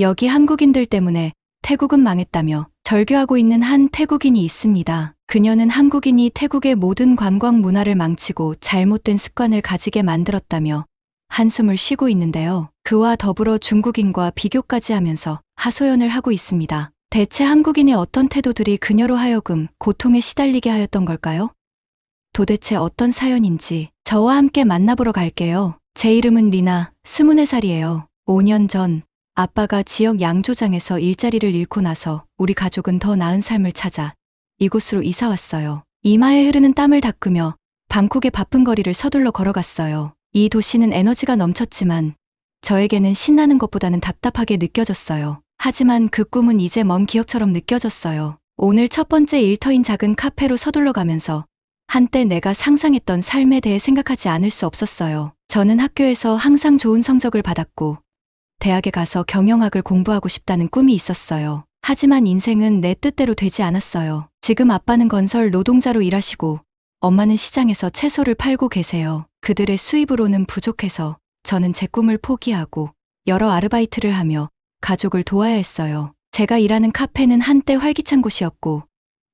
여기 한국인들 때문에 태국은 망했다며 절규하고 있는 한 태국인이 있습니다. 그녀는 한국인이 태국의 모든 관광 문화를 망치고 잘못된 습관을 가지게 만들었다며 한숨을 쉬고 있는데요. 그와 더불어 중국인과 비교까지 하면서 하소연을 하고 있습니다. 대체 한국인의 어떤 태도들이 그녀로 하여금 고통에 시달리게 하였던 걸까요? 도대체 어떤 사연인지 저와 함께 만나보러 갈게요. 제 이름은 리나, 24살이에요. 5년 전 아빠가 지역 양조장에서 일자리를 잃고 나서 우리 가족은 더 나은 삶을 찾아 이곳으로 이사 왔어요. 이마에 흐르는 땀을 닦으며 방콕의 바쁜 거리를 서둘러 걸어갔어요. 이 도시는 에너지가 넘쳤지만 저에게는 신나는 것보다는 답답하게 느껴졌어요. 하지만 그 꿈은 이제 먼 기억처럼 느껴졌어요. 오늘 첫 번째 일터인 작은 카페로 서둘러 가면서 한때 내가 상상했던 삶에 대해 생각하지 않을 수 없었어요. 저는 학교에서 항상 좋은 성적을 받았고 대학에 가서 경영학을 공부하고 싶다는 꿈이 있었어요. 하지만 인생은 내 뜻대로 되지 않았어요. 지금 아빠는 건설 노동자로 일하시고 엄마는 시장에서 채소를 팔고 계세요. 그들의 수입으로는 부족해서 저는 제 꿈을 포기하고 여러 아르바이트를 하며 가족을 도와야 했어요. 제가 일하는 카페는 한때 활기찬 곳이었고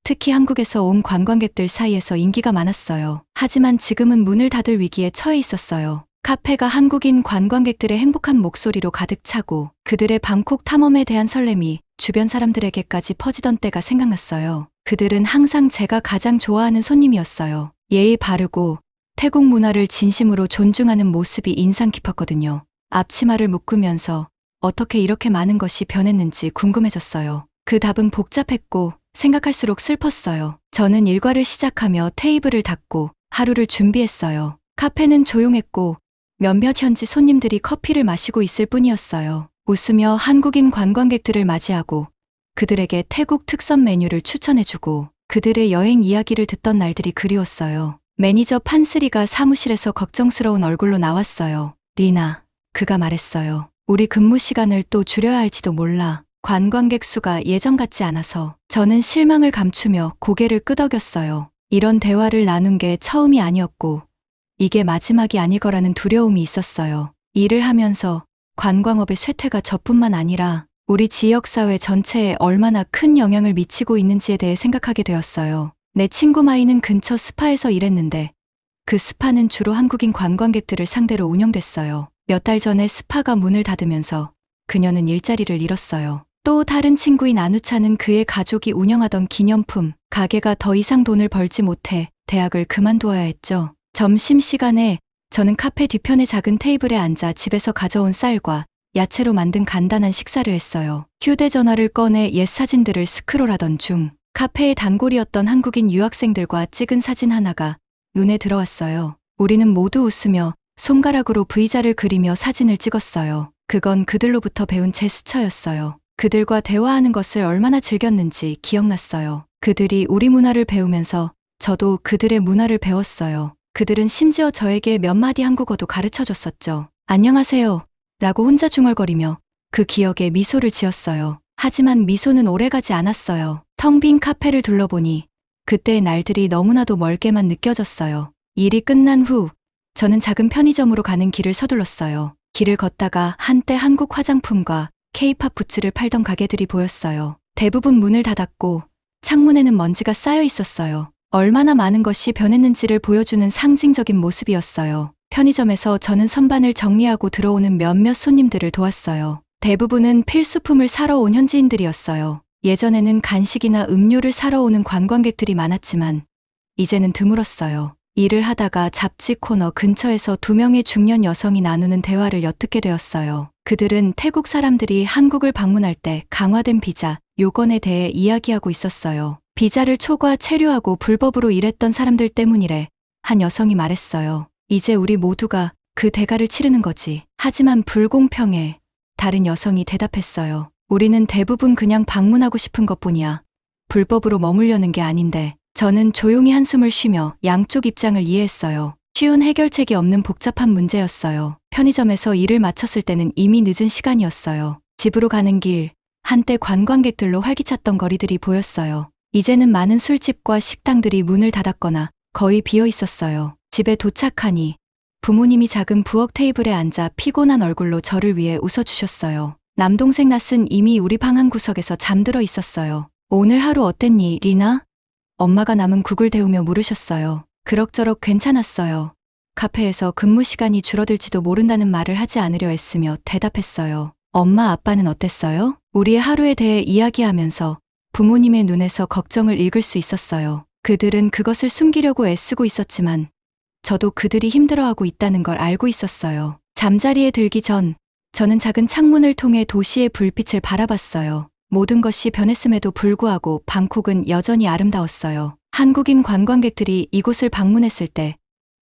특히 한국에서 온 관광객들 사이에서 인기가 많았어요. 하지만 지금은 문을 닫을 위기에 처해 있었어요. 카페가 한국인 관광객들의 행복한 목소리로 가득 차고 그들의 방콕 탐험에 대한 설렘이 주변 사람들에게까지 퍼지던 때가 생각났어요. 그들은 항상 제가 가장 좋아하는 손님이었어요. 예의 바르고 태국 문화를 진심으로 존중하는 모습이 인상 깊었거든요. 앞치마를 묶으면서 어떻게 이렇게 많은 것이 변했는지 궁금해졌어요. 그 답은 복잡했고 생각할수록 슬펐어요. 저는 일과를 시작하며 테이블을 닫고 하루를 준비했어요. 카페는 조용했고 몇몇 현지 손님들이 커피를 마시고 있을 뿐이었어요. 웃으며 한국인 관광객들을 맞이하고 그들에게 태국 특선 메뉴를 추천해주고 그들의 여행 이야기를 듣던 날들이 그리웠어요. 매니저 판스리가 사무실에서 걱정스러운 얼굴로 나왔어요. 리나, 그가 말했어요. 우리 근무 시간을 또 줄여야 할지도 몰라. 관광객 수가 예전 같지 않아서. 저는 실망을 감추며 고개를 끄덕였어요. 이런 대화를 나눈 게 처음이 아니었고 이게 마지막이 아닐 거라는 두려움이 있었어요. 일을 하면서 관광업의 쇠퇴가 저뿐만 아니라 우리 지역사회 전체에 얼마나 큰 영향을 미치고 있는지에 대해 생각하게 되었어요. 내 친구 마이는 근처 스파에서 일했는데 그 스파는 주로 한국인 관광객들을 상대로 운영됐어요. 몇 달 전에 스파가 문을 닫으면서 그녀는 일자리를 잃었어요. 또 다른 친구인 아누차는 그의 가족이 운영하던 기념품 가게가 더 이상 돈을 벌지 못해 대학을 그만두어야 했죠. 점심시간에 저는 카페 뒤편의 작은 테이블에 앉아 집에서 가져온 쌀과 야채로 만든 간단한 식사를 했어요. 휴대전화를 꺼내 옛 사진들을 스크롤하던 중 카페의 단골이었던 한국인 유학생들과 찍은 사진 하나가 눈에 들어왔어요. 우리는 모두 웃으며 손가락으로 V자를 그리며 사진을 찍었어요. 그건 그들로부터 배운 제스처였어요. 그들과 대화하는 것을 얼마나 즐겼는지 기억났어요. 그들이 우리 문화를 배우면서 저도 그들의 문화를 배웠어요. 그들은 심지어 저에게 몇 마디 한국어도 가르쳐줬었죠. 안녕하세요 라고 혼자 중얼거리며 그 기억에 미소를 지었어요. 하지만 미소는 오래가지 않았어요. 텅 빈 카페를 둘러보니 그때의 날들이 너무나도 멀게만 느껴졌어요. 일이 끝난 후 저는 작은 편의점으로 가는 길을 서둘렀어요. 길을 걷다가 한때 한국 화장품과 K-팝 굿즈를 팔던 가게들이 보였어요. 대부분 문을 닫았고 창문에는 먼지가 쌓여 있었어요. 얼마나 많은 것이 변했는지를 보여주는 상징적인 모습이었어요. 편의점에서 저는 선반을 정리하고 들어오는 몇몇 손님들을 도왔어요. 대부분은 필수품을 사러 온 현지인들이었어요. 예전에는 간식이나 음료를 사러 오는 관광객들이 많았지만 이제는 드물었어요. 일을 하다가 잡지 코너 근처에서 2명의 중년 여성이 나누는 대화를 엿듣게 되었어요. 그들은 태국 사람들이 한국을 방문할 때 강화된 비자 요건에 대해 이야기하고 있었어요. 비자를 초과 체류하고 불법으로 일했던 사람들 때문이래. 한 여성이 말했어요. 이제 우리 모두가 그 대가를 치르는 거지. 하지만 불공평해. 다른 여성이 대답했어요. 우리는 대부분 그냥 방문하고 싶은 것뿐이야. 불법으로 머물려는 게 아닌데. 저는 조용히 한숨을 쉬며 양쪽 입장을 이해했어요. 쉬운 해결책이 없는 복잡한 문제였어요. 편의점에서 일을 마쳤을 때는 이미 늦은 시간이었어요. 집으로 가는 길, 한때 관광객들로 활기찼던 거리들이 보였어요. 이제는 많은 술집과 식당들이 문을 닫았거나 거의 비어 있었어요. 집에 도착하니 부모님이 작은 부엌 테이블에 앉아 피곤한 얼굴로 저를 위해 웃어주셨어요. 남동생 낯은 이미 우리 방 한 구석에서 잠들어 있었어요. 오늘 하루 어땠니, 리나? 엄마가 남은 국을 데우며 물으셨어요. 그럭저럭 괜찮았어요. 카페에서 근무 시간이 줄어들지도 모른다는 말을 하지 않으려 애쓰며 대답했어요. 엄마 아빠는 어땠어요? 우리의 하루에 대해 이야기하면서 부모님의 눈에서 걱정을 읽을 수 있었어요. 그들은 그것을 숨기려고 애쓰고 있었지만 저도 그들이 힘들어하고 있다는 걸 알고 있었어요. 잠자리에 들기 전 저는 작은 창문을 통해 도시의 불빛을 바라봤어요. 모든 것이 변했음에도 불구하고 방콕은 여전히 아름다웠어요. 한국인 관광객들이 이곳을 방문했을 때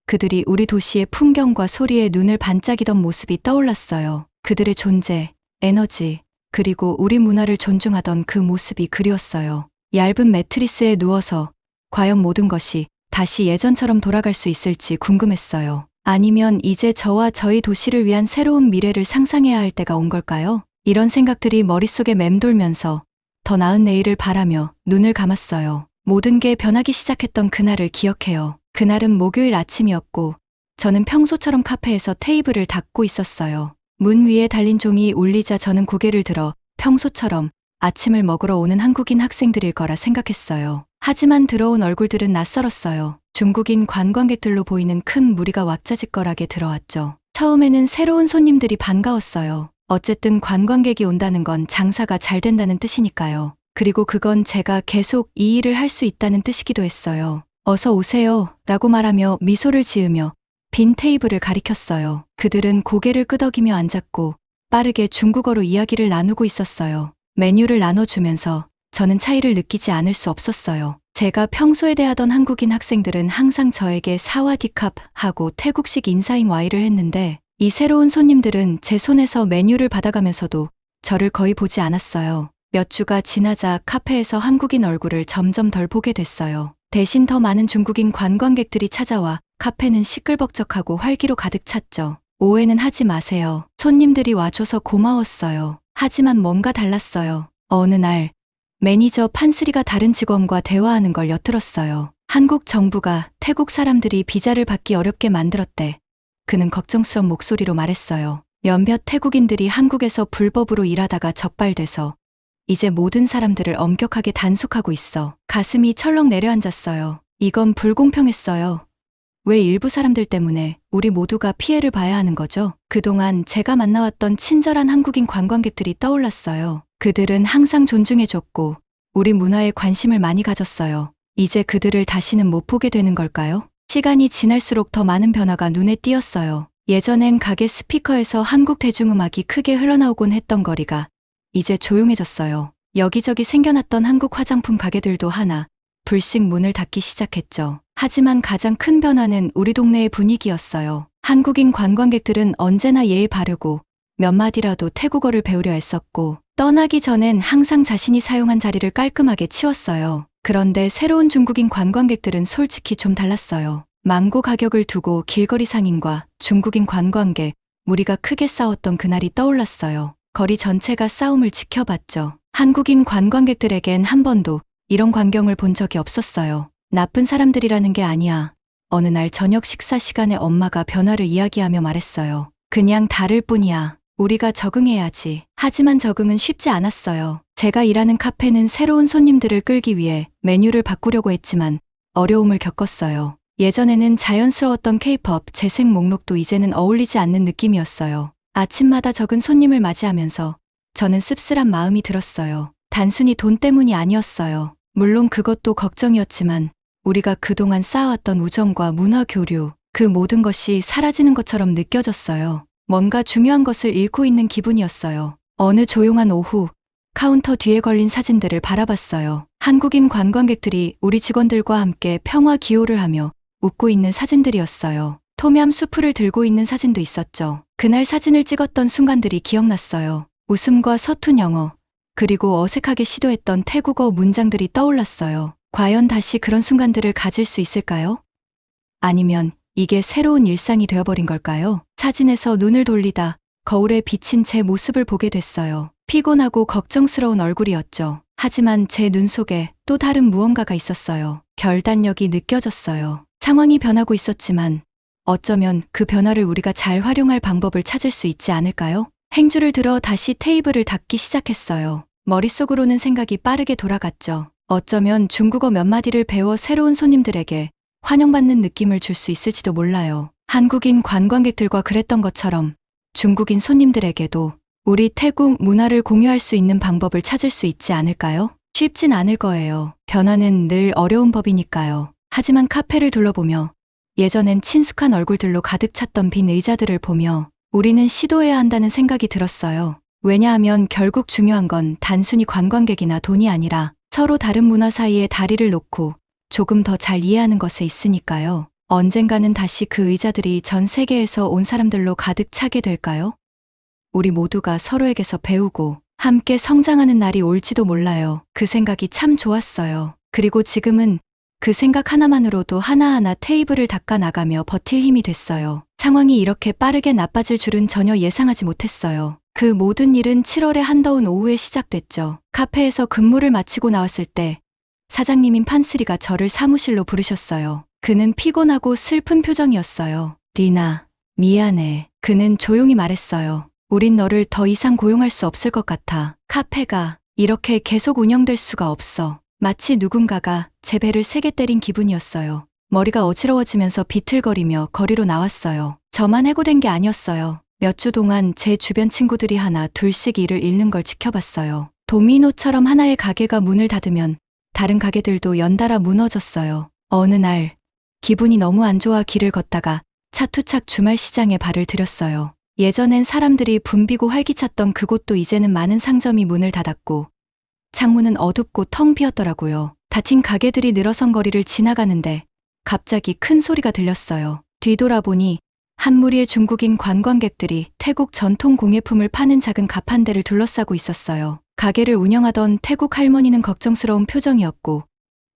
그들이 우리 도시의 풍경과 소리에 눈을 반짝이던 모습이 떠올랐어요. 그들의 존재, 에너지, 그리고 우리 문화를 존중하던 그 모습이 그리웠어요. 얇은 매트리스에 누워서 과연 모든 것이 다시 예전처럼 돌아갈 수 있을지 궁금했어요. 아니면 이제 저와 저희 도시를 위한 새로운 미래를 상상해야 할 때가 온 걸까요? 이런 생각들이 머릿속에 맴돌면서 더 나은 내일을 바라며 눈을 감았어요. 모든 게 변하기 시작했던 그날을 기억해요. 그날은 목요일 아침이었고 저는 평소처럼 카페에서 테이블을 닦고 있었어요. 문 위에 달린 종이 울리자 저는 고개를 들어 평소처럼 아침을 먹으러 오는 한국인 학생들일 거라 생각했어요. 하지만 들어온 얼굴들은 낯설었어요. 중국인 관광객들로 보이는 큰 무리가 왁자지껄하게 들어왔죠. 처음에는 새로운 손님들이 반가웠어요. 어쨌든 관광객이 온다는 건 장사가 잘 된다는 뜻이니까요. 그리고 그건 제가 계속 이 일을 할 수 있다는 뜻이기도 했어요. 어서 오세요 라고 말하며 미소를 지으며 빈 테이블을 가리켰어요. 그들은 고개를 끄덕이며 앉았고 빠르게 중국어로 이야기를 나누고 있었어요. 메뉴를 나눠주면서 저는 차이를 느끼지 않을 수 없었어요. 제가 평소에 대하던 한국인 학생들은 항상 저에게 사와디캅 하고 태국식 인사인 와이를 했는데 이 새로운 손님들은 제 손에서 메뉴를 받아가면서도 저를 거의 보지 않았어요. 몇 주가 지나자 카페에서 한국인 얼굴을 점점 덜 보게 됐어요. 대신 더 많은 중국인 관광객들이 찾아와 카페는 시끌벅적하고 활기로 가득 찼죠. 오해는 하지 마세요. 손님들이 와줘서 고마웠어요. 하지만 뭔가 달랐어요. 어느 날 매니저 판스리가 다른 직원과 대화하는 걸 엿들었어요. 한국 정부가 태국 사람들이 비자를 받기 어렵게 만들었대. 그는 걱정스러운 목소리로 말했어요. 몇몇 태국인들이 한국에서 불법으로 일하다가 적발돼서 이제 모든 사람들을 엄격하게 단속하고 있어. 가슴이 철렁 내려앉았어요. 이건 불공평했어요. 왜 일부 사람들 때문에 우리 모두가 피해를 봐야 하는 거죠? 그동안 제가 만나왔던 친절한 한국인 관광객들이 떠올랐어요. 그들은 항상 존중해줬고 우리 문화에 관심을 많이 가졌어요. 이제 그들을 다시는 못 보게 되는 걸까요? 시간이 지날수록 더 많은 변화가 눈에 띄었어요. 예전엔 가게 스피커에서 한국 대중음악이 크게 흘러나오곤 했던 거리가 이제 조용해졌어요. 여기저기 생겨났던 한국 화장품 가게들도 하나 불씩 문을 닫기 시작했죠. 하지만 가장 큰 변화는 우리 동네의 분위기였어요. 한국인 관광객들은 언제나 예의 바르고 몇 마디라도 태국어를 배우려 했었고 떠나기 전엔 항상 자신이 사용한 자리를 깔끔하게 치웠어요. 그런데 새로운 중국인 관광객들은 솔직히 좀 달랐어요. 망고 가격을 두고 길거리 상인과 중국인 관광객, 무리가 크게 싸웠던 그날이 떠올랐어요. 거리 전체가 싸움을 지켜봤죠. 한국인 관광객들에겐 한 번도 이런 광경을 본 적이 없었어요. 나쁜 사람들이라는 게 아니야. 어느 날 저녁 식사 시간에 엄마가 변화를 이야기하며 말했어요. 그냥 다를 뿐이야. 우리가 적응해야지. 하지만 적응은 쉽지 않았어요. 제가 일하는 카페는 새로운 손님들을 끌기 위해 메뉴를 바꾸려고 했지만 어려움을 겪었어요. 예전에는 자연스러웠던 K-팝 재생 목록도 이제는 어울리지 않는 느낌이었어요. 아침마다 적은 손님을 맞이하면서 저는 씁쓸한 마음이 들었어요. 단순히 돈 때문이 아니었어요. 물론 그것도 걱정이었지만 우리가 그동안 쌓아왔던 우정과 문화 교류, 그 모든 것이 사라지는 것처럼 느껴졌어요. 뭔가 중요한 것을 잃고 있는 기분이었어요. 어느 조용한 오후, 카운터 뒤에 걸린 사진들을 바라봤어요. 한국인 관광객들이 우리 직원들과 함께 평화 기호를 하며 웃고 있는 사진들이었어요. 토미암 수프를 들고 있는 사진도 있었죠. 그날 사진을 찍었던 순간들이 기억났어요. 웃음과 서툰 영어, 그리고 어색하게 시도했던 태국어 문장들이 떠올랐어요. 과연 다시 그런 순간들을 가질 수 있을까요? 아니면 이게 새로운 일상이 되어버린 걸까요? 사진에서 눈을 돌리다 거울에 비친 제 모습을 보게 됐어요. 피곤하고 걱정스러운 얼굴이었죠. 하지만 제 눈 속에 또 다른 무언가가 있었어요. 결단력이 느껴졌어요. 상황이 변하고 있었지만 어쩌면 그 변화를 우리가 잘 활용할 방법을 찾을 수 있지 않을까요? 행주를 들어 다시 테이블을 닦기 시작했어요. 머릿속으로는 생각이 빠르게 돌아갔죠. 어쩌면 중국어 몇 마디를 배워 새로운 손님들에게 환영받는 느낌을 줄 수 있을지도 몰라요. 한국인 관광객들과 그랬던 것처럼 중국인 손님들에게도 우리 태국 문화를 공유할 수 있는 방법을 찾을 수 있지 않을까요? 쉽진 않을 거예요. 변화는 늘 어려운 법이니까요. 하지만 카페를 둘러보며 예전엔 친숙한 얼굴들로 가득 찼던 빈 의자들을 보며 우리는 시도해야 한다는 생각이 들었어요. 왜냐하면 결국 중요한 건 단순히 관광객이나 돈이 아니라 서로 다른 문화 사이에 다리를 놓고 조금 더 잘 이해하는 것에 있으니까요. 언젠가는 다시 그 의자들이 전 세계에서 온 사람들로 가득 차게 될까요? 우리 모두가 서로에게서 배우고 함께 성장하는 날이 올지도 몰라요. 그 생각이 참 좋았어요. 그리고 지금은 그 생각 하나만으로도 하나하나 테이블을 닦아 나가며 버틸 힘이 됐어요. 상황이 이렇게 빠르게 나빠질 줄은 전혀 예상하지 못했어요. 그 모든 일은 7월의 한더운 오후에 시작됐죠. 카페에서 근무를 마치고 나왔을 때 사장님인 판스리가 저를 사무실로 부르셨어요. 그는 피곤하고 슬픈 표정이었어요. 리나, 미안해. 그는 조용히 말했어요. 우린 너를 더 이상 고용할 수 없을 것 같아. 카페가 이렇게 계속 운영될 수가 없어. 마치 누군가가 제 배를 세게 때린 기분이었어요. 머리가 어지러워지면서 비틀거리며 거리로 나왔어요. 저만 해고된 게 아니었어요. 몇 주 동안 제 주변 친구들이 하나 둘씩 일을 잃는 걸 지켜봤어요. 도미노처럼 하나의 가게가 문을 닫으면 다른 가게들도 연달아 무너졌어요. 어느 날 기분이 너무 안 좋아 길을 걷다가 차투착 주말 시장에 발을 들였어요. 예전엔 사람들이 붐비고 활기찼던 그곳도 이제는 많은 상점이 문을 닫았고 창문은 어둡고 텅 비었더라고요. 닫힌 가게들이 늘어선 거리를 지나가는데 갑자기 큰 소리가 들렸어요. 뒤돌아보니 한 무리의 중국인 관광객들이 태국 전통 공예품을 파는 작은 가판대를 둘러싸고 있었어요. 가게를 운영하던 태국 할머니는 걱정스러운 표정이었고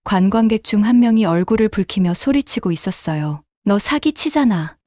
관광객 중 한 명이 얼굴을 붉히며 소리치고 있었어요. 너 사기치잖아.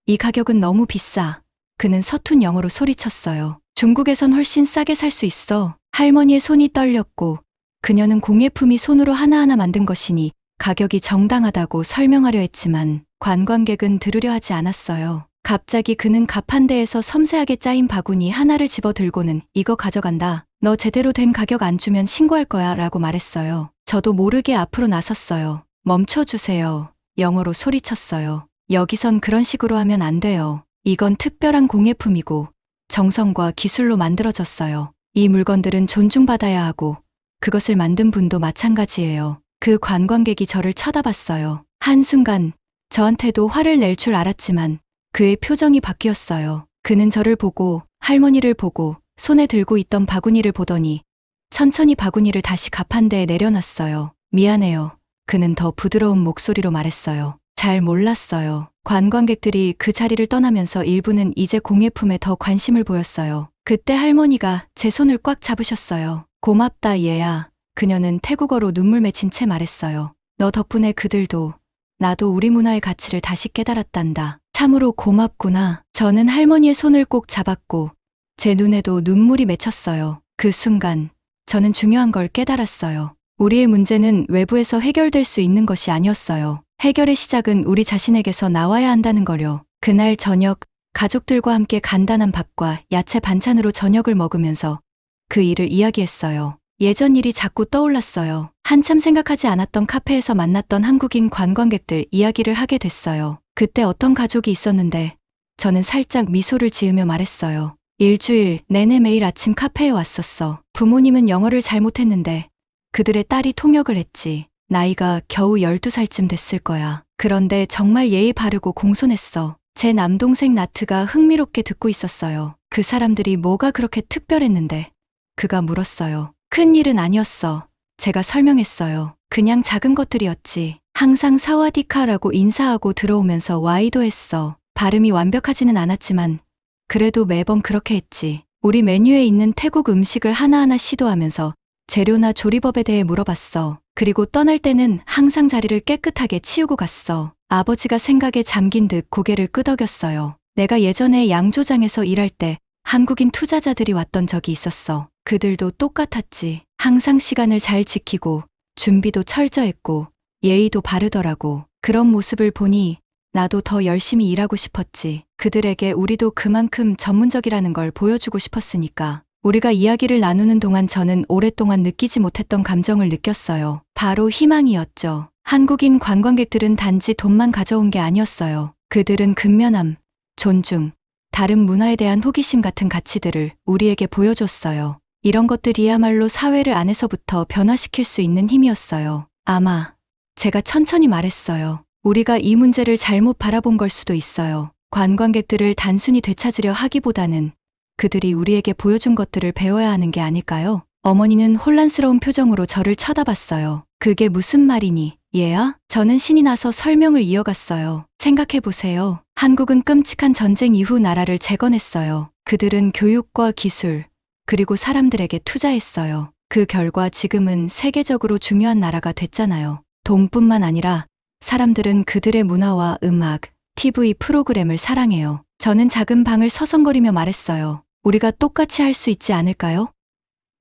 이 가격은 너무 비싸. 그는 서툰 영어로 소리쳤어요. 중국에선 훨씬 싸게 살 수 있어. 할머니의 손이 떨렸고 그녀는 공예품이 손으로 하나하나 만든 것이니 가격이 정당하다고 설명하려 했지만 관광객은 들으려 하지 않았어요. 갑자기 그는 가판대에서 섬세하게 짜인 바구니 하나를 집어 들고는 이거 가져간다. 너 제대로 된 가격 안 주면 신고할 거야 라고 말했어요. 저도 모르게 앞으로 나섰어요. 멈춰주세요. 영어로 소리쳤어요. 여기선 그런 식으로 하면 안 돼요. 이건 특별한 공예품이고 정성과 기술로 만들어졌어요. 이 물건들은 존중받아야 하고 그것을 만든 분도 마찬가지예요. 그 관광객이 저를 쳐다봤어요. 한순간 저한테도 화를 낼 줄 알았지만 그의 표정이 바뀌었어요. 그는 저를 보고 할머니를 보고 손에 들고 있던 바구니를 보더니 천천히 바구니를 다시 가판대에 내려놨어요. 미안해요. 그는 더 부드러운 목소리로 말했어요. 잘 몰랐어요. 관광객들이 그 자리를 떠나면서 일부는 이제 공예품에 더 관심을 보였어요. 그때 할머니가 제 손을 꽉 잡으셨어요. 고맙다 얘야. 그녀는 태국어로 눈물 맺힌 채 말했어요. 너 덕분에 그들도 나도 우리 문화의 가치를 다시 깨달았단다. 참으로 고맙구나. 저는 할머니의 손을 꼭 잡았고 제 눈에도 눈물이 맺혔어요. 그 순간 저는 중요한 걸 깨달았어요. 우리의 문제는 외부에서 해결될 수 있는 것이 아니었어요. 해결의 시작은 우리 자신에게서 나와야 한다는 거려. 그날 저녁 가족들과 함께 간단한 밥과 야채 반찬으로 저녁을 먹으면서 그 일을 이야기했어요. 예전 일이 자꾸 떠올랐어요. 한참 생각하지 않았던 카페에서 만났던 한국인 관광객들 이야기를 하게 됐어요. 그때 어떤 가족이 있었는데 저는 살짝 미소를 지으며 말했어요. 일주일 내내 매일 아침 카페에 왔었어. 부모님은 영어를 잘 못했는데 그들의 딸이 통역을 했지. 나이가 겨우 12살쯤 됐을 거야. 그런데 정말 예의 바르고 공손했어. 제 남동생 나트가 흥미롭게 듣고 있었어요. 그 사람들이 뭐가 그렇게 특별했는데? 그가 물었어요. 큰 일은 아니었어. 제가 설명했어요. 그냥 작은 것들이었지. 항상 사와디카라고 인사하고 들어오면서 와이도 했어. 발음이 완벽하지는 않았지만 그래도 매번 그렇게 했지. 우리 메뉴에 있는 태국 음식을 하나하나 시도하면서 재료나 조리법에 대해 물어봤어. 그리고 떠날 때는 항상 자리를 깨끗하게 치우고 갔어. 아버지가 생각에 잠긴 듯 고개를 끄덕였어요. 내가 예전에 양조장에서 일할 때 한국인 투자자들이 왔던 적이 있었어. 그들도 똑같았지. 항상 시간을 잘 지키고 준비도 철저했고 예의도 바르더라고. 그런 모습을 보니 나도 더 열심히 일하고 싶었지. 그들에게 우리도 그만큼 전문적이라는 걸 보여주고 싶었으니까. 우리가 이야기를 나누는 동안 저는 오랫동안 느끼지 못했던 감정을 느꼈어요. 바로 희망이었죠. 한국인 관광객들은 단지 돈만 가져온 게 아니었어요. 그들은 근면함, 존중, 다른 문화에 대한 호기심 같은 가치들을 우리에게 보여줬어요. 이런 것들이야말로 사회를 안에서부터 변화시킬 수 있는 힘이었어요. 아마 제가 천천히 말했어요. 우리가 이 문제를 잘못 바라본 걸 수도 있어요. 관광객들을 단순히 되찾으려 하기보다는 그들이 우리에게 보여준 것들을 배워야 하는 게 아닐까요? 어머니는 혼란스러운 표정으로 저를 쳐다봤어요. 그게 무슨 말이니, 얘야? 저는 신이 나서 설명을 이어갔어요. 생각해보세요. 한국은 끔찍한 전쟁 이후 나라를 재건했어요. 그들은 교육과 기술, 그리고 사람들에게 투자했어요. 그 결과 지금은 세계적으로 중요한 나라가 됐잖아요. 돈뿐만 아니라 사람들은 그들의 문화와 음악, TV 프로그램을 사랑해요. 저는 작은 방을 서성거리며 말했어요. 우리가 똑같이 할 수 있지 않을까요?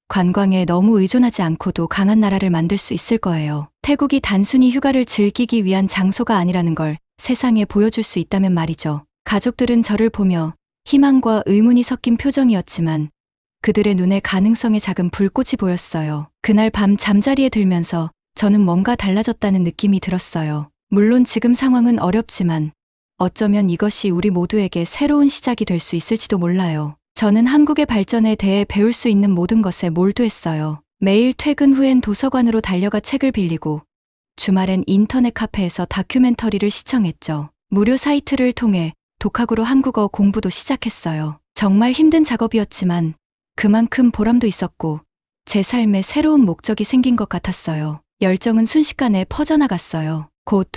관광에 너무 의존하지 않고도 강한 나라를 만들 수 있을 거예요. 태국이 단순히 휴가를 즐기기 위한 장소가 아니라는 걸 세상에 보여줄 수 있다면 말이죠. 가족들은 저를 보며 희망과 의문이 섞인 표정이었지만 그들의 눈에 가능성의 작은 불꽃이 보였어요. 그날 밤 잠자리에 들면서 저는 뭔가 달라졌다는 느낌이 들었어요. 물론 지금 상황은 어렵지만 어쩌면 이것이 우리 모두에게 새로운 시작이 될 수 있을지도 몰라요. 저는 한국의 발전에 대해 배울 수 있는 모든 것에 몰두했어요. 매일 퇴근 후엔 도서관으로 달려가 책을 빌리고 주말엔 인터넷 카페에서 다큐멘터리를 시청했죠. 무료 사이트를 통해 독학으로 한국어 공부도 시작했어요. 정말 힘든 작업이었지만 그만큼 보람도 있었고 제 삶에 새로운 목적이 생긴 것 같았어요. 열정은 순식간에 퍼져나갔어요. 곧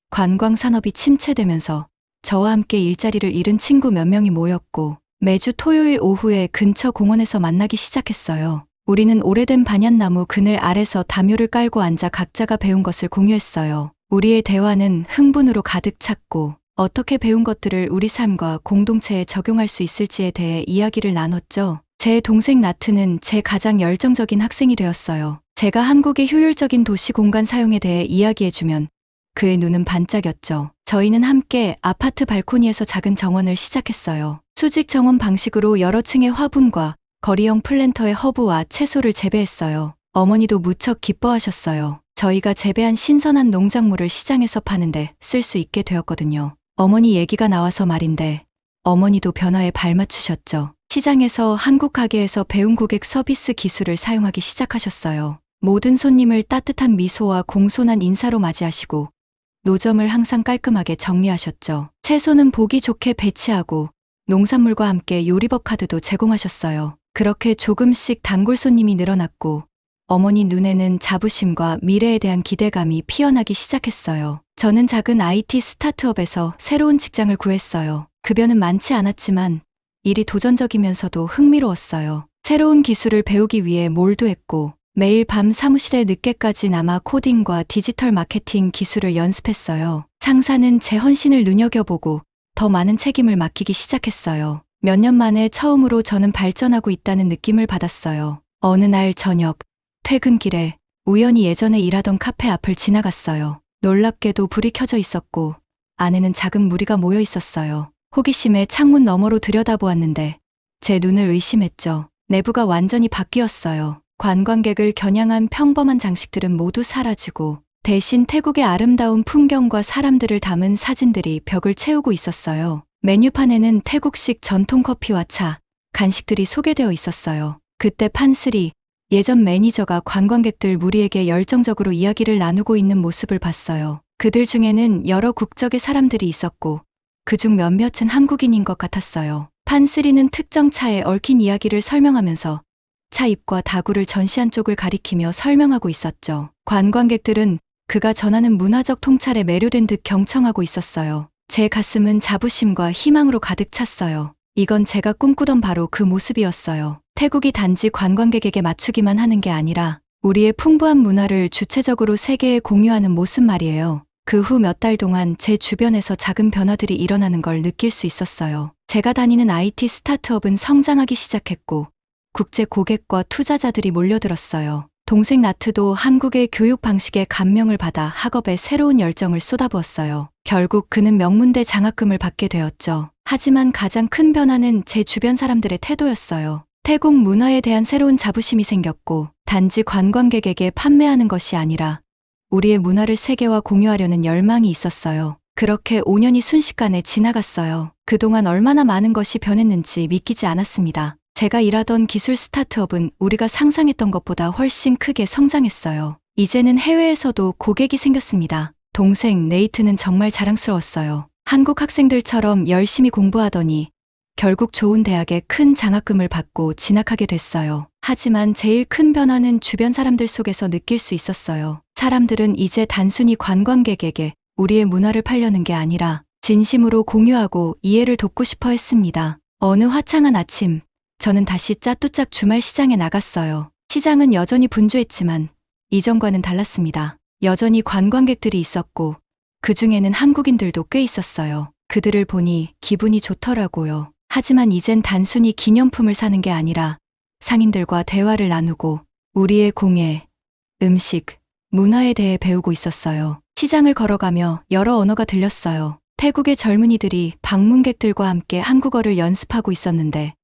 관광 산업이 침체되면서 저와 함께 일자리를 잃은 친구 몇 명이 모였고 매주 토요일 오후에 근처 공원에서 만나기 시작했어요. 우리는 오래된 반얀나무 그늘 아래서 담요를 깔고 앉아 각자가 배운 것을 공유했어요. 우리의 대화는 흥분으로 가득 찼고 어떻게 배운 것들을 우리 삶과 공동체에 적용할 수 있을지에 대해 이야기를 나눴죠. 제 동생 나트는 제 가장 열정적인 학생이 되었어요. 제가 한국의 효율적인 도시 공간 사용에 대해 이야기해주면 그의 눈은 반짝였죠. 저희는 함께 아파트 발코니에서 작은 정원을 시작했어요. 수직 정원 방식으로 여러 층의 화분과 거리형 플랜터의 허브와 채소를 재배했어요. 어머니도 무척 기뻐하셨어요. 저희가 재배한 신선한 농작물을 시장에서 파는데 쓸 수 있게 되었거든요. 어머니 얘기가 나와서 말인데 어머니도 변화에 발맞추셨죠. 시장에서 한국 가게에서 배운 고객 서비스 기술을 사용하기 시작하셨어요. 모든 손님을 따뜻한 미소와 공손한 인사로 맞이하시고 노점을 항상 깔끔하게 정리하셨죠. 채소는 보기 좋게 배치하고 농산물과 함께 요리법 카드도 제공하셨어요. 그렇게 조금씩 단골 손님이 늘어났고 어머니 눈에는 자부심과 미래에 대한 기대감이 피어나기 시작했어요. 저는 작은 IT 스타트업에서 새로운 직장을 구했어요. 급여는 많지 않았지만 일이 도전적이면서도 흥미로웠어요. 새로운 기술을 배우기 위해 몰두했고 매일 밤 사무실에 늦게까지 남아 코딩과 디지털 마케팅 기술을 연습했어요. 상사는 제 헌신을 눈여겨보고 더 많은 책임을 맡기기 시작했어요. 몇 년 만에 처음으로 저는 발전하고 있다는 느낌을 받았어요. 어느 날 저녁, 퇴근길에 우연히 예전에 일하던 카페 앞을 지나갔어요. 놀랍게도 불이 켜져 있었고 안에는 작은 무리가 모여 있었어요. 호기심에 창문 너머로 들여다보았는데 제 눈을 의심했죠. 내부가 완전히 바뀌었어요. 관광객을 겨냥한 평범한 장식들은 모두 사라지고 대신 태국의 아름다운 풍경과 사람들을 담은 사진들이 벽을 채우고 있었어요. 메뉴판에는 태국식 전통 커피와 차, 간식들이 소개되어 있었어요. 그때 판슬이 예전 매니저가 관광객들 무리에게 열정적으로 이야기를 나누고 있는 모습을 봤어요. 그들 중에는 여러 국적의 사람들이 있었고 그중 몇몇은 한국인인 것 같았어요. 판슬이는 특정 차에 얽힌 이야기를 설명하면서 차 잎과 다구를 전시한 쪽을 가리키며 설명하고 있었죠. 관광객들은 그가 전하는 문화적 통찰에 매료된 듯 경청하고 있었어요. 제 가슴은 자부심과 희망으로 가득 찼어요. 이건 제가 꿈꾸던 바로 그 모습이었어요. 태국이 단지 관광객에게 맞추기만 하는 게 아니라 우리의 풍부한 문화를 주체적으로 세계에 공유하는 모습 말이에요. 그 후 몇 달 동안 제 주변에서 작은 변화들이 일어나는 걸 느낄 수 있었어요. 제가 다니는 IT 스타트업은 성장하기 시작했고 국제 고객과 투자자들이 몰려들었어요. 동생 나트도 한국의 교육 방식에 감명을 받아 학업에 새로운 열정을 쏟아부었어요. 결국 그는 명문대 장학금을 받게 되었죠. 하지만 가장 큰 변화는 제 주변 사람들의 태도였어요. 태국 문화에 대한 새로운 자부심이 생겼고, 단지 관광객에게 판매하는 것이 아니라 우리의 문화를 세계와 공유하려는 열망이 있었어요. 그렇게 5년이 순식간에 지나갔어요. 그동안 얼마나 많은 것이 변했는지 믿기지 않았습니다. 제가 일하던 기술 스타트업은 우리가 상상했던 것보다 훨씬 크게 성장했어요. 이제는 해외에서도 고객이 생겼습니다. 동생 네이트는 정말 자랑스러웠어요. 한국 학생들처럼 열심히 공부하더니 결국 좋은 대학에 큰 장학금을 받고 진학하게 됐어요. 하지만 제일 큰 변화는 주변 사람들 속에서 느낄 수 있었어요. 사람들은 이제 단순히 관광객에게 우리의 문화를 팔려는 게 아니라 진심으로 공유하고 이해를 돕고 싶어 했습니다. 어느 화창한 아침, 저는 다시 짜뚜짝 주말 시장에 나갔어요. 시장은 여전히 분주했지만 이전과는 달랐습니다. 여전히 관광객들이 있었고 그 중에는 한국인들도 꽤 있었어요. 그들을 보니 기분이 좋더라고요. 하지만 이젠 단순히 기념품을 사는 게 아니라 상인들과 대화를 나누고 우리의 공예, 음식, 문화에 대해 배우고 있었어요. 시장을 걸어가며 여러 언어가 들렸어요. 태국의 젊은이들이 방문객들과 함께 한국어를 연습하고 있었는데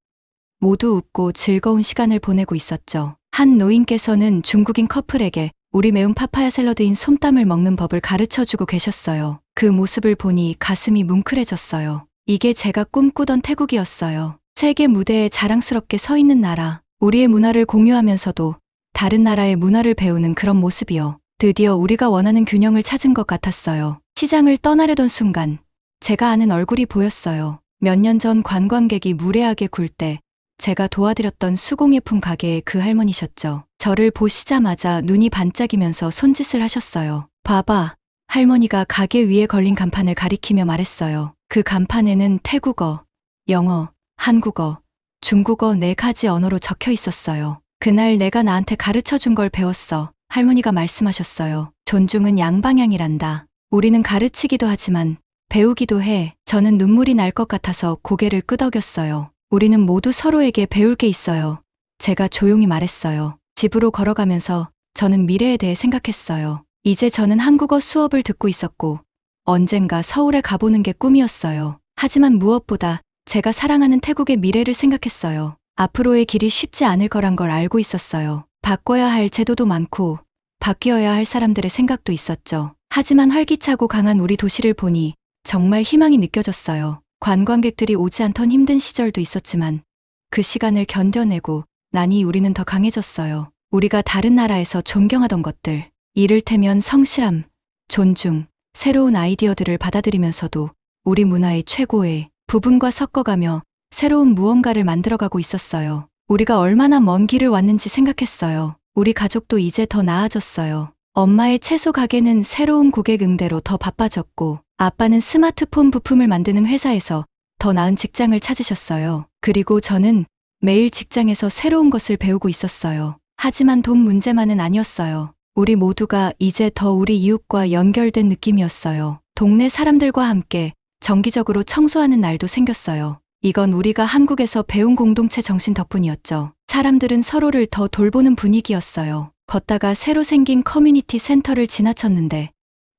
모두 웃고 즐거운 시간을 보내고 있었죠. 한 노인께서는 중국인 커플에게 우리 매운 파파야 샐러드인 솜땀을 먹는 법을 가르쳐주고 계셨어요. 그 모습을 보니 가슴이 뭉클해졌어요. 이게 제가 꿈꾸던 태국이었어요. 세계 무대에 자랑스럽게 서 있는 나라, 우리의 문화를 공유하면서도 다른 나라의 문화를 배우는 그런 모습이요. 드디어 우리가 원하는 균형을 찾은 것 같았어요. 시장을 떠나려던 순간 제가 아는 얼굴이 보였어요. 몇 년 전 관광객이 무례하게 굴 때 제가 도와드렸던 수공예품 가게의 그 할머니셨죠. 저를 보시자마자 눈이 반짝이면서 손짓을 하셨어요. 봐봐. 할머니가 가게 위에 걸린 간판을 가리키며 말했어요. 그 간판에는 태국어, 영어, 한국어, 중국어 4가지 언어로 적혀 있었어요. 그날 내가 나한테 가르쳐 준 걸 배웠어. 할머니가 말씀하셨어요. 존중은 양방향이란다. 우리는 가르치기도 하지만 배우기도 해. 저는 눈물이 날 것 같아서 고개를 끄덕였어요. 우리는 모두 서로에게 배울 게 있어요. 제가 조용히 말했어요. 집으로 걸어가면서 저는 미래에 대해 생각했어요. 이제 저는 한국어 수업을 듣고 있었고 언젠가 서울에 가보는 게 꿈이었어요. 하지만 무엇보다 제가 사랑하는 태국의 미래를 생각했어요. 앞으로의 길이 쉽지 않을 거란 걸 알고 있었어요. 바꿔야 할 제도도 많고 바뀌어야 할 사람들의 생각도 있었죠. 하지만 활기차고 강한 우리 도시를 보니 정말 희망이 느껴졌어요. 관광객들이 오지 않던 힘든 시절도 있었지만 그 시간을 견뎌내고 나니 우리는 더 강해졌어요. 우리가 다른 나라에서 존경하던 것들, 이를테면 성실함, 존중, 새로운 아이디어들을 받아들이면서도 우리 문화의 최고의 부분과 섞어가며 새로운 무언가를 만들어가고 있었어요. 우리가 얼마나 먼 길을 왔는지 생각했어요. 우리 가족도 이제 더 나아졌어요. 엄마의 채소 가게는 새로운 고객 응대로 더 바빠졌고 아빠는 스마트폰 부품을 만드는 회사에서 더 나은 직장을 찾으셨어요. 그리고 저는 매일 직장에서 새로운 것을 배우고 있었어요. 하지만 돈 문제만은 아니었어요. 우리 모두가 이제 더 우리 이웃과 연결된 느낌이었어요. 동네 사람들과 함께 정기적으로 청소하는 날도 생겼어요. 이건 우리가 한국에서 배운 공동체 정신 덕분이었죠. 사람들은 서로를 더 돌보는 분위기였어요. 걷다가 새로 생긴 커뮤니티 센터를 지나쳤는데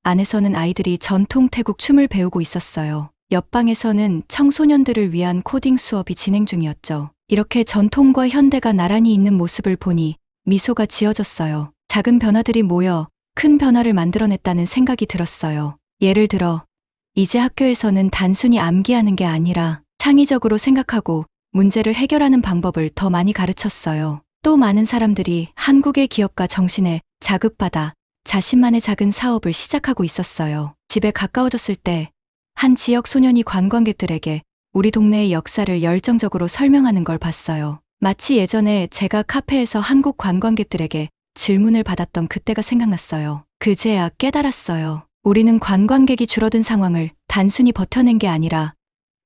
안에서는 아이들이 전통 태국 춤을 배우고 있었어요. 옆방에서는 청소년들을 위한 코딩 수업이 진행 중이었죠. 이렇게 전통과 현대가 나란히 있는 모습을 보니 미소가 지어졌어요. 작은 변화들이 모여 큰 변화를 만들어냈다는 생각이 들었어요. 예를 들어 이제 학교에서는 단순히 암기하는 게 아니라 창의적으로 생각하고 문제를 해결하는 방법을 더 많이 가르쳤어요. 또 많은 사람들이 한국의 기업가 정신에 자극받아 자신만의 작은 사업을 시작하고 있었어요. 집에 가까워졌을 때 한 지역 소년이 관광객들에게 우리 동네의 역사를 열정적으로 설명하는 걸 봤어요. 마치 예전에 제가 카페에서 한국 관광객들에게 질문을 받았던 그때가 생각났어요. 그제야 깨달았어요. 우리는 관광객이 줄어든 상황을 단순히 버텨낸 게 아니라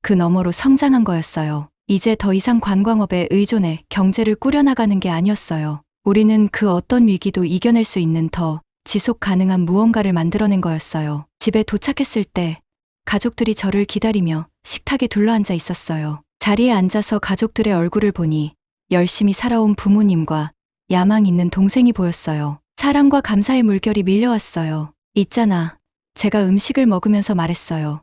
그 너머로 성장한 거였어요. 이제 더 이상 관광업에 의존해 경제를 꾸려나가는 게 아니었어요. 우리는 그 어떤 위기도 이겨낼 수 있는 더 지속 가능한 무언가를 만들어낸 거였어요. 집에 도착했을 때 가족들이 저를 기다리며 식탁에 둘러앉아 있었어요. 자리에 앉아서 가족들의 얼굴을 보니 열심히 살아온 부모님과 야망 있는 동생이 보였어요. 사랑과 감사의 물결이 밀려왔어요. 있잖아. 제가 음식을 먹으면서 말했어요.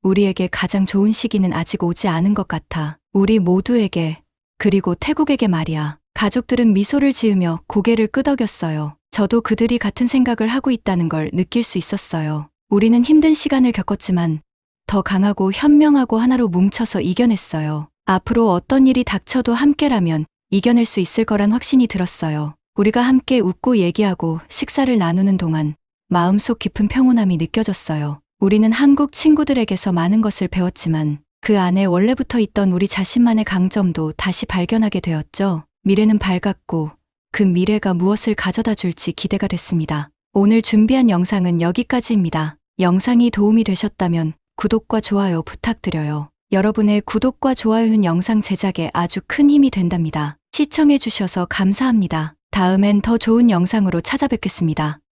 우리에게 가장 좋은 시기는 아직 오지 않은 것 같아. 우리 모두에게, 그리고 태국에게 말이야. 가족들은 미소를 지으며 고개를 끄덕였어요. 저도 그들이 같은 생각을 하고 있다는 걸 느낄 수 있었어요. 우리는 힘든 시간을 겪었지만 더 강하고 현명하고 하나로 뭉쳐서 이겨냈어요. 앞으로 어떤 일이 닥쳐도 함께라면 이겨낼 수 있을 거란 확신이 들었어요. 우리가 함께 웃고 얘기하고 식사를 나누는 동안 마음속 깊은 평온함이 느껴졌어요. 우리는 한국 친구들에게서 많은 것을 배웠지만 그 안에 원래부터 있던 우리 자신만의 강점도 다시 발견하게 되었죠. 미래는 밝았고 그 미래가 무엇을 가져다 줄지 기대가 됐습니다. 오늘 준비한 영상은 여기까지입니다. 영상이 도움이 되셨다면 구독과 좋아요 부탁드려요. 여러분의 구독과 좋아요는 영상 제작에 아주 큰 힘이 된답니다. 시청해 주셔서 감사합니다. 다음엔 더 좋은 영상으로 찾아뵙겠습니다.